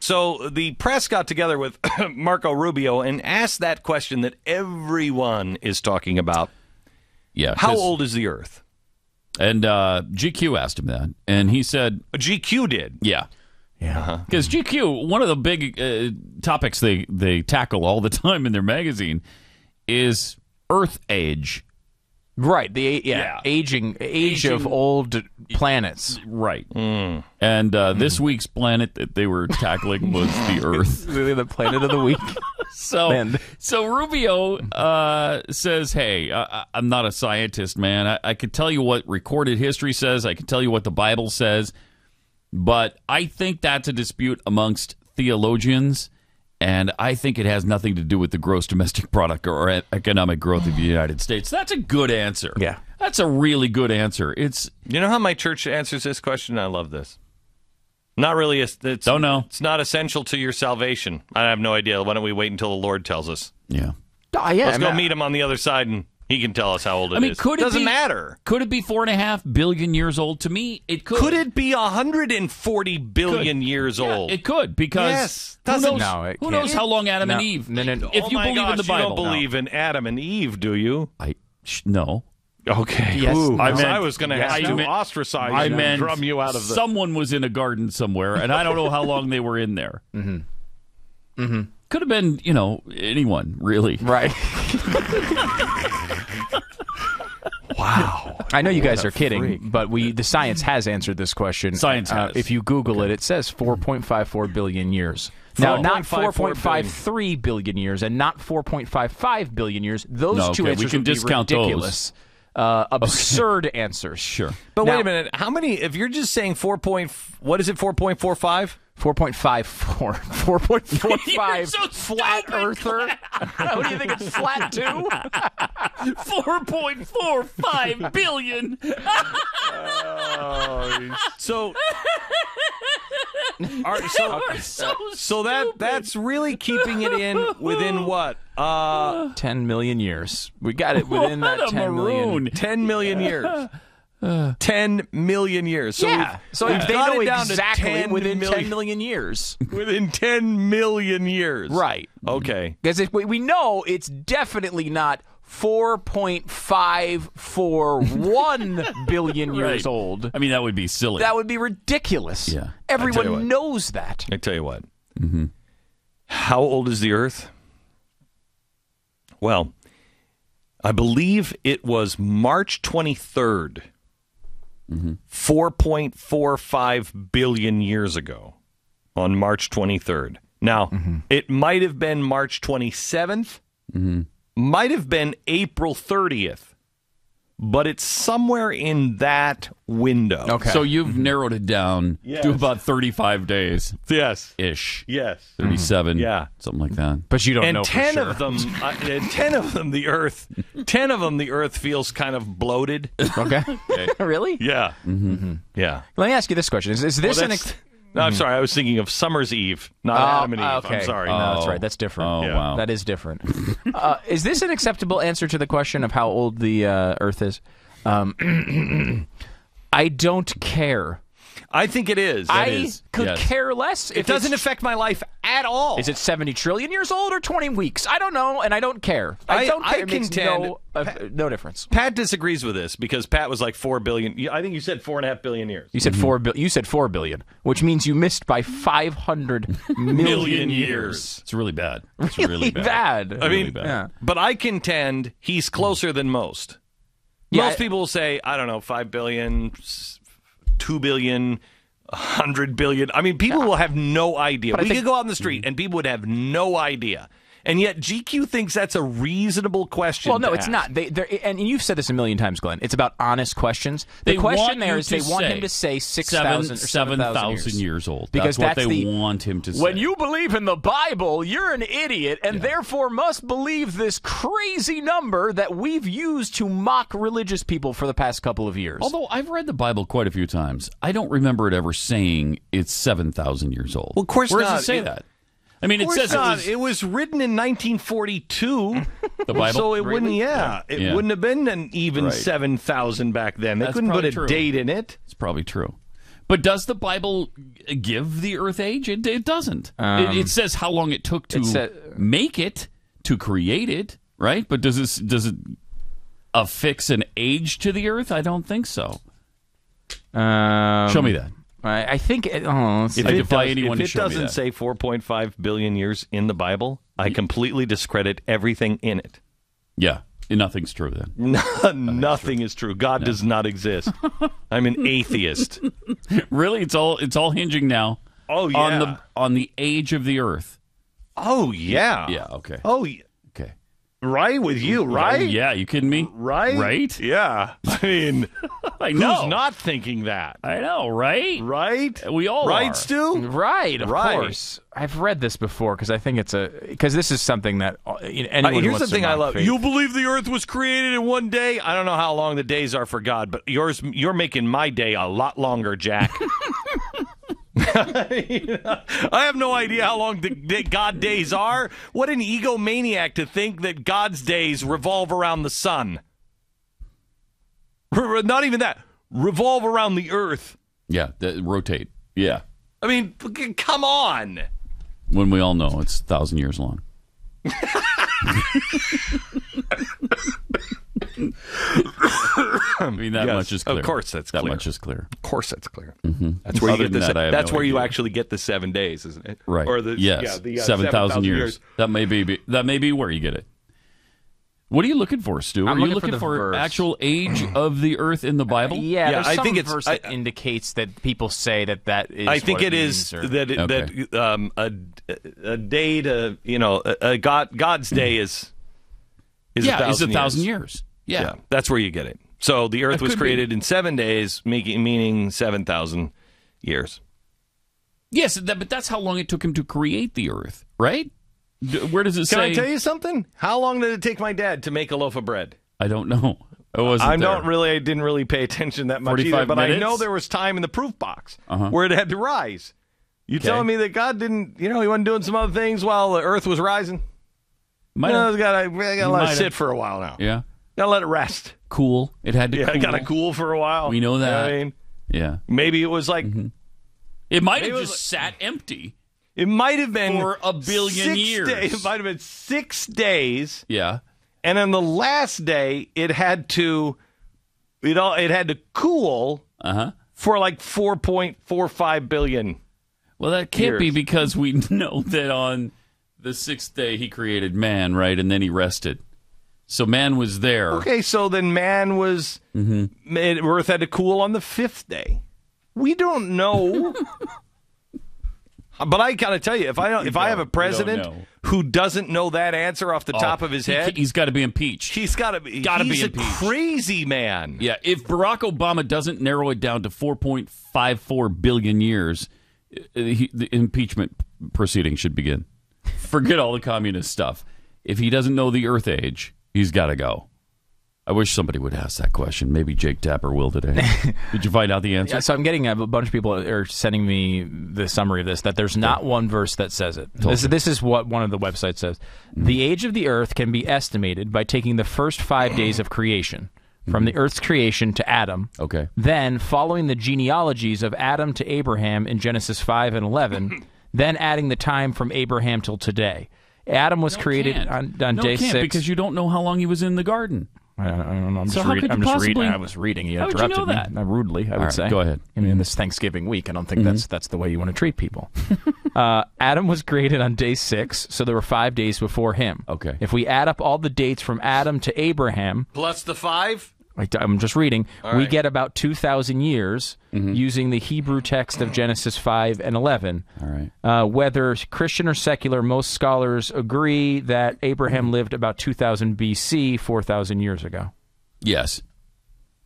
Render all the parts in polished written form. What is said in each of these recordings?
So the press got together with Marco Rubio and asked that question that everyone is talking about. Yeah. How old is the Earth? And GQ asked him that, and he said... GQ did? Yeah. Yeah. Because GQ, one of the big topics they tackle all the time in their magazine is Earth age. Right, age of old planets. Right. And this week's planet that they were tackling was the Earth. The planet of the week. So Rubio says, hey, I'm not a scientist, man. I could tell you what recorded history says. I can tell you what the Bible says. But I think that's a dispute amongst theologians. And I think it has nothing to do with the gross domestic product or economic growth of the United States. That's a good answer. Yeah. That's a really good answer. It's You know how my church answers this question? I love this. Not really. Don't know. It's not essential to your salvation. I have no idea. Why don't we wait until the Lord tells us? Yeah. Let's go meet him on the other side and he can tell us how old it is. Doesn't matter. Could it be 4.5 billion years old? To me, it could. Could it be 140 billion years old? It could, because yes. who knows how long Adam and Eve? If you believe in the Bible, you don't believe in Adam and Eve, do you? No. Okay. Yes. I was going to have to ostracize you and drum you out of the... Someone was in a garden somewhere, and I don't know how long they were in there. Could have been, anyone, really. Right. Wow. I know you guys are kidding, but the science has answered this question. Science has. If you Google it says 4.54 billion years. Now, not 4.53 billion years and not 4.55 billion years. Those two answers would be ridiculous. Absurd answers. Sure. But wait a minute. How many, if you're just saying 4.45? 4.54. 4.45 so flat earther. What do you think it's flat to? 4.45 billion. So that's really keeping it in within what? 10 million years. We got it within that 10 million. 10 million years. 10 million years. So we've they got know it down exactly to within 10 million years. Within 10 million years. Right. Okay. Because we know it's definitely not 4.541 billion years old. I mean, that would be silly. That would be ridiculous. Yeah. Everyone knows that. I tell you what. How old is the Earth? Well, I believe it was March 23rd, 4.45 billion years ago, on March 23rd. Now, it might have been March 27th, might have been April 30th, but it's somewhere in that window. Okay. So you've narrowed it down to about 35 35 Yes. ish. Yes. 37. Yeah. Something like that. But you don't know for 10 sure. of them, 10 of them, the Earth feels kind of bloated. Okay. Really? Yeah. Yeah. Let me ask you this question. Is this No, I'm sorry. I was thinking of Summer's Eve, not Adam and Eve. Okay. I'm sorry. No, that's right. That's different. Oh, Yeah. wow. That is different. Is this an acceptable answer to the question of how old the Earth is? I don't care. I think it is. I could care less. It doesn't affect my life at all. Is it 70 trillion years old or 20 weeks? I don't know, and I don't care. I don't care. It makes no difference. Pat disagrees with this because Pat was like 4 billion. I think you said 4.5 billion years. You said 4 billion. You said 4 billion, which means you missed by 500 million years. It's really bad. It's Really bad. I mean, Yeah. but I contend he's closer than most. Yeah, Most people will say, I don't know, 5 billion, 2 billion, 100 billion. I mean, people will have no idea. We could go out in the street and people would have no idea. And yet GQ thinks that's a reasonable question. Well, no, to it's ask. not. And you've said this a million times, Glenn. It's about honest questions. The question there is they want him to say 6,000 or 7,000 years old. Because that's what they want him to say. When you believe in the Bible, you're an idiot and therefore must believe this crazy number that we've used to mock religious people for the past couple of years. Although I've read the Bible quite a few times, I don't remember it ever saying it's 7,000 years old. Well, of course Where not. does it say that? I mean, it says it was written in 1942. The Bible? So it wouldn't, it wouldn't have been an even 7,000 back then. They couldn't put a date in it. It's probably true. But does the Bible give the Earth age? It doesn't. It says how long it took to make it, to create it, right? But does it affix an age to the Earth? I don't think so. Show me that. I think if it doesn't say 4.5 billion years in the Bible, I completely discredit everything in it. Yeah, nothing's true then. Nothing is true. God does not exist. I'm an atheist. Really? It's all hinging now. Oh yeah. On the age of the Earth. Oh yeah. Yeah. Okay. Oh yeah. Okay. Right with you, right? Yeah, you kidding me? Right? Right? Yeah. I mean, I know. Who's not thinking that? I know, right? Right? We all right, are. Stu? Right, of course. I've read this before because I think because this is something that anyone here's wants the thing to I love. faith. You believe the earth was created in one day? I don't know how long the days are for God, but you're making my day a lot longer, Jack. I have no idea how long the God days are. What an egomaniac to think that God's days revolve around the sun. Not even that. Revolve around the earth. Yeah, rotate. Yeah. I mean, come on. When we all know it's 1,000 years long. I mean, that much is clear. Of course that's clear. That much is clear. Of course that's clear. Mm-hmm. That's where you get that's where you actually get the 7 days, isn't it? Right. Or yes. 7,000 years. That may be where you get it. What are you looking for, Stu? Are you looking for actual age of the earth in the Bible? There's I think it's verse that indicates that people say that is. I think it is that a day to God's day is 1,000 years. Yeah, that's where you get it. So the earth was created in 7 days, meaning 7,000 years. Yes, but that's how long it took him to create the earth, right? Where does it say? Can I tell you something? How long did it take my dad to make a loaf of bread? I don't know. I didn't really pay attention that much either, but I know there was time in the proof box where it had to rise. You telling me that God didn't, he wasn't doing some other things while the earth was rising? We got to let it sit for a while now. Yeah. Got to let it rest. Cool. It had to cool. Yeah, got to cool for a while. We know that. You know what I mean? Yeah. Maybe it was like... Mm-hmm. It might have just sat empty. It might have been for a billion years. It might have been 6 days. Yeah. And on the last day, it had to cool for like 4.45 billion. Well, that can't be because we know that on the 6th day he created man, right? And then he rested. So man was there. Okay, so then man was Earth had to cool on the 5th day. We don't know. But I gotta tell you, if I have a president who doesn't know that answer off the top of his head, he's got to be impeached. He's got to be impeached. A crazy man. Yeah, if Barack Obama doesn't narrow it down to 4.54 billion years, the impeachment proceeding should begin. Forget all the communist stuff. If he doesn't know the Earth age, he's got to go. I wish somebody would ask that question. Maybe Jake Tapper will today. Did you find out the answer? Yeah, so I'm getting a bunch of people are sending me the summary of this, that there's not one verse that says it. This is what one of the websites says. The age of the earth can be estimated by taking the first 5 days of creation, from the earth's creation to Adam. Okay. Then, following the genealogies of Adam to Abraham in Genesis 5 and 11, then adding the time from Abraham till today. Adam was created on day 6. Because you don't know how long he was in the garden. I don't know. I'm just reading. I was reading. You interrupted you know that? me rudely, I would say. Go ahead. I mean, this Thanksgiving week, I don't think that's the way you want to treat people. Adam was created on day 6, so there were 5 days before him. Okay. If we add up all the dates from Adam to Abraham... Plus the 5? I'm just reading. We get about 2,000 years using the Hebrew text of Genesis 5 and 11. All right. Whether Christian or secular, most scholars agree that Abraham lived about 2000 BC, 4,000 years ago. Yes.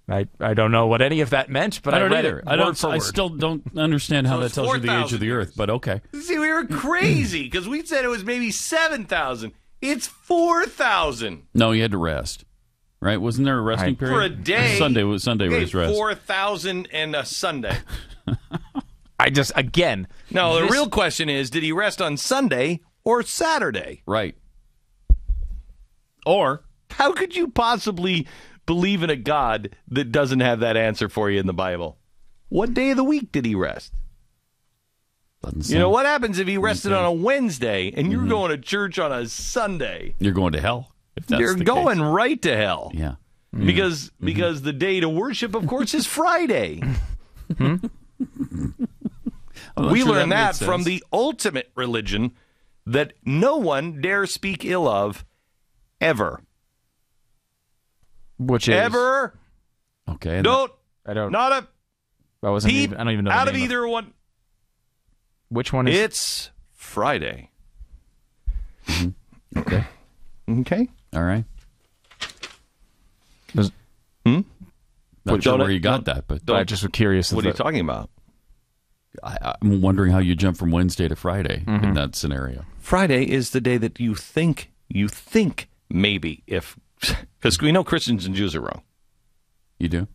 I don't know what any of that meant, but I read either. it I still don't understand how that tells you the age of the earth, but okay. See, we were crazy because we said it was maybe 7,000. It's 4,000. No, you had to rest. Right? Wasn't there a resting period? For a day. Sunday was rest. 4,000 and a Sunday. No, the real question is, did he rest on Sunday or Saturday? Right. Or, how could you possibly believe in a God that doesn't have that answer for you in the Bible? What day of the week did he rest? You know, what happens if he rested on a Wednesday and you're going to church on a Sunday? You're going to hell. If that's you're the going case. right to hell. Yeah. Because the day to worship, of course, is Friday. We learn that from the ultimate religion that no one dare speak ill of ever. Which is? Ever. Okay. I don't. Not a I wasn't peep even, I don't even know the out of name either one. Which one is? It's Friday. Okay. Okay. All right. Not But sure where you got that, but I just was curious. What are you talking about? I'm wondering how you jump from Wednesday to Friday in that scenario. Friday is the day that you think maybe if, because we know Christians and Jews are wrong. You do?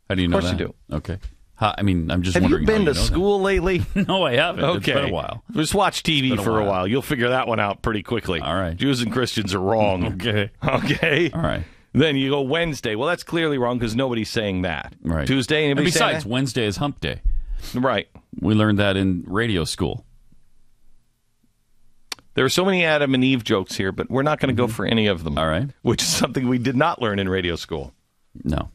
How do you know that? Of course you do. Okay. I mean, I'm just Have wondering. You been how to you know school lately? No, I haven't. Okay. It's been a while. Just watch TV for a while. You'll figure that one out pretty quickly. All right. Jews and Christians are wrong. Okay. Okay. All right. Then you go Wednesday. Well, that's clearly wrong because nobody's saying that. Right. Tuesday, anybody And besides, say Wednesday is hump day. that? Right. We learned that in radio school. There are so many Adam and Eve jokes here, but we're not going to go for any of them. All right. Which is something we did not learn in radio school. No.